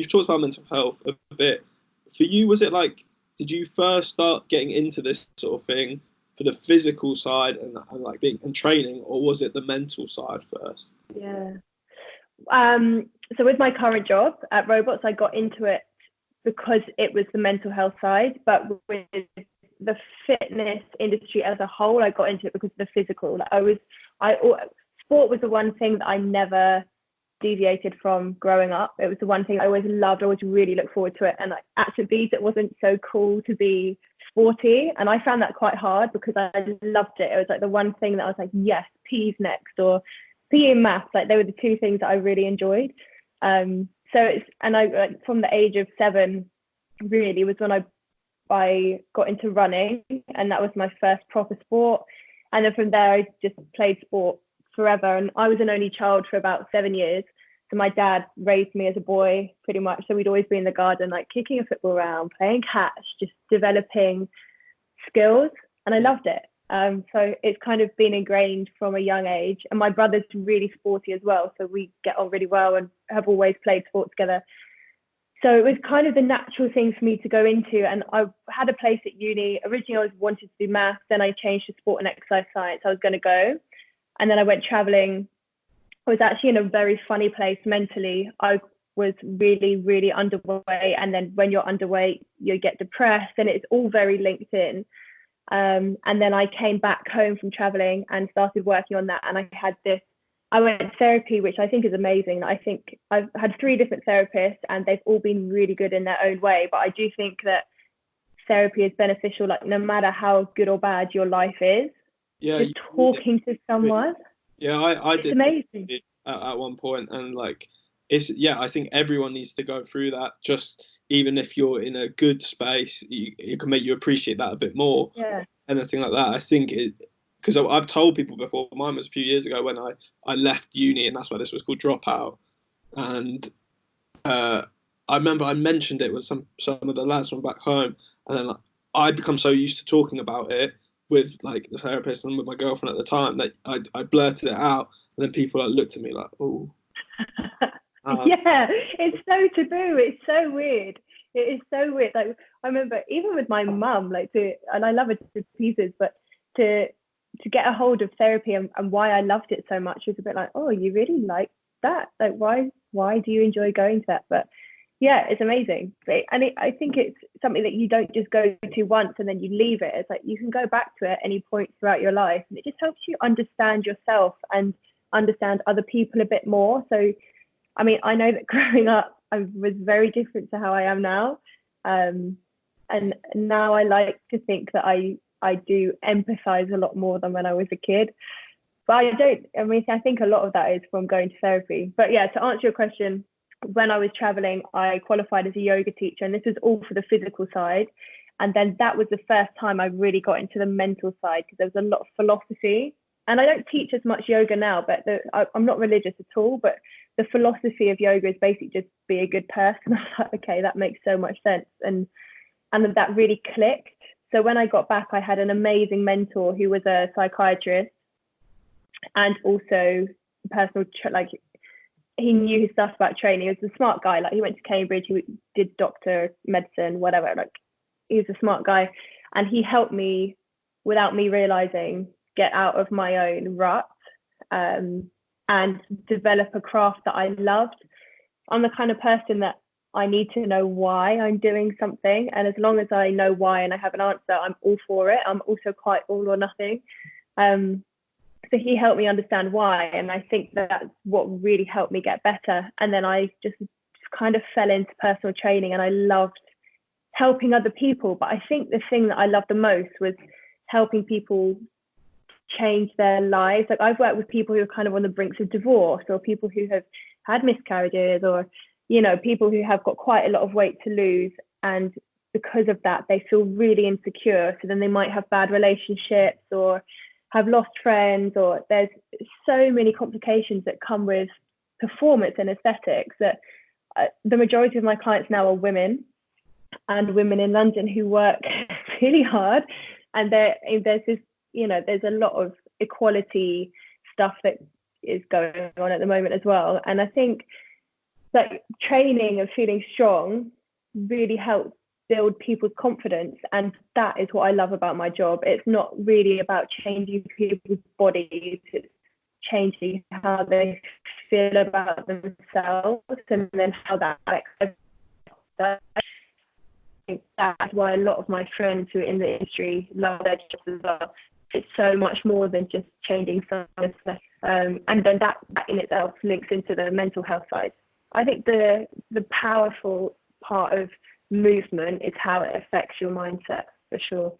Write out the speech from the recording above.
you've talked about mental health a bit. For you, was it like, did you first start getting into this sort of thing for the physical side and like being and training, or was it the mental side first? Yeah. So with my current job at Robots, I got into it because it was the mental health side, but with the fitness industry as a whole, I got into it because of the physical. Sport was the one thing that I never deviated from growing up. It was the one thing I always loved. I always really looked forward to it. And like, at St. Bede's, it wasn't so cool to be sporty, and I found that quite hard because I loved it. It was like the one thing that I was like, yes, PE's next, or PE and maths. Like, they were the two things that I really enjoyed. I from the age of 7 really was when I got into running, and that was my first proper sport. And then from there I just played sport forever, and I was an only child for about 7 years, so my dad raised me as a boy pretty much. So we'd always be in the garden, like kicking a football around, playing catch, just developing skills, and I loved it. So it's kind of been ingrained from a young age. And my brother's really sporty as well, so we get on really well and have always played sport together. So it was kind of the natural thing for me to go into. And I had a place at uni. Originally, I wanted to do maths. Then I changed to sport and exercise science. I was going to go. And then I went traveling. I was actually in a very funny place mentally. I was really, really underweight. And then when you're underweight, you get depressed, and it's all very linked in. And then I came back home from traveling and started working on that. And I went to therapy, which I think is amazing. I think I've had 3 different therapists, and they've all been really good in their own way. But I do think that therapy is beneficial, like no matter how good or bad your life is, just talking to someone. Yeah, I it's did amazing. at one point, and like I think everyone needs to go through that. Just even if you're in a good space, it can make you appreciate that a bit more. Yeah. Anything like that, I think it, because I've told people before. Mine was a few years ago when I left uni, and that's why this was called Dropout. And I remember I mentioned it with some of the lads from back home, and then like, I'd become so used to talking about it with like the therapist and with my girlfriend at the time that I blurted it out, and then people like looked at me like, oh. Yeah, it's so taboo. It's so weird. It is so weird. Like, I remember even with my mum, and I love her to pieces, but to get a hold of therapy and why I loved it so much was a bit like, oh, you really like that? Like, why do you enjoy going to that? But yeah, it's amazing. I think it's something that you don't just go to once and then you leave it. It's like you can go back to it at any point throughout your life, and it just helps you understand yourself and understand other people a bit more. So, I mean, I know that growing up, I was very different to how I am now. And now I like to think that I do empathize a lot more than when I was a kid. But I think a lot of that is from going to therapy. But yeah, to answer your question, when I was traveling, I qualified as a yoga teacher, and this was all for the physical side. And then that was the first time I really got into the mental side, because there was a lot of philosophy. And I don't teach as much yoga now, but I'm not religious at all. But the philosophy of yoga is basically just be a good person. I was like, okay, that makes so much sense. And that really clicked. So when I got back, I had an amazing mentor who was a psychiatrist and also personal, he knew his stuff about training. He was a smart guy. Like, he went to Cambridge, he did doctor, medicine, whatever. Like, he was a smart guy. And he helped me, without me realizing, get out of my own rut and develop a craft that I loved. I'm the kind of person that I need to know why I'm doing something. And as long as I know why and I have an answer, I'm all for it. I'm also quite all or nothing. So he helped me understand why. And I think that's what really helped me get better. And then I just kind of fell into personal training, and I loved helping other people. But I think the thing that I loved the most was helping people change their lives. Like, I've worked with people who are kind of on the brinks of divorce, or people who have had miscarriages, or, you know, people who have got quite a lot of weight to lose. And because of that, they feel really insecure. So then they might have bad relationships or have lost friends, or there's so many complications that come with performance and aesthetics that the majority of my clients now are women, and women in London who work really hard. And there's this, you know, there's a lot of equality stuff that is going on at the moment as well. And I think like training and feeling strong really helps build people's confidence, and that is what I love about my job. It's not really about changing people's bodies, it's changing how they feel about themselves, and then how that affects them. I think that's why a lot of my friends who are in the industry love their jobs as well. It's so much more than just changing someone's and then that in itself links into the mental health side. I think the powerful part of movement is how it affects your mindset, for sure.